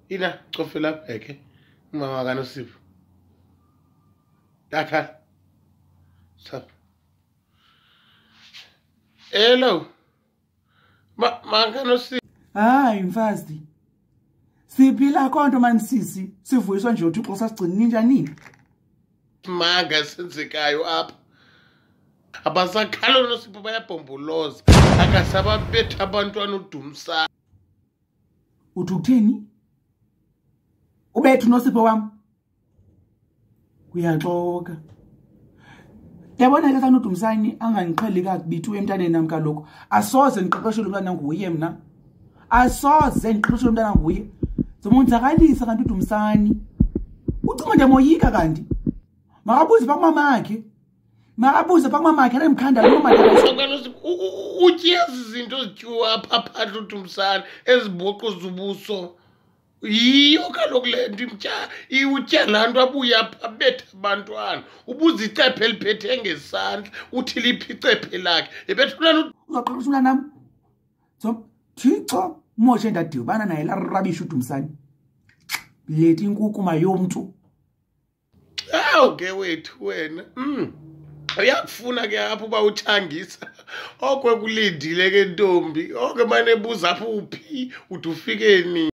Ina cofe lapha ke mama kaNosipho. Dakha. Stop. Hello. Ma kaNosipho. Hayi mfazi. Siphila konto manisisi, sivuyiswa nje uThixo sasigcina njani? Manga senzekayo apha. Abasakhala uNosipho bayabhomboloza. Akasababetha abantwana uDumisa. Uthi uthini? Ubethu uNosipho wami. Uyaxoka. Yabona ke kana uDumisani anganiqheli kakubithi emntaneni nami kaloko. Asoze ngiqeqeshele umntana nguye mina. Asoze ngiqeqeshele umntana nguye. Zomonzakalisa kanti uDumisani. Ucinga nje moyika kanti. Makabuze bakumamakhe. Makabuze bakumamakhe emkhanda noma utyeza izinto ezityiwa apha phandle uDumisani ezibhoqo zubuso. Yiyo kaloku le nto utya laa nto abuye apha abetha abantwana. Ubuze icephe eliphethe ngesandla uthi liphi icephe lakhe. Ebethulana uzaqeqesha umntana nami. Thixo moshe ndadibana naye la rubbish uDumisani. Lethi inkukuma yomntu. Awu ke wethu wena. Uyakufuna ke apho uba uthangisa. Okwe kulindile ke ntombi. Oke mane buza apho uphi uthi ufike ni.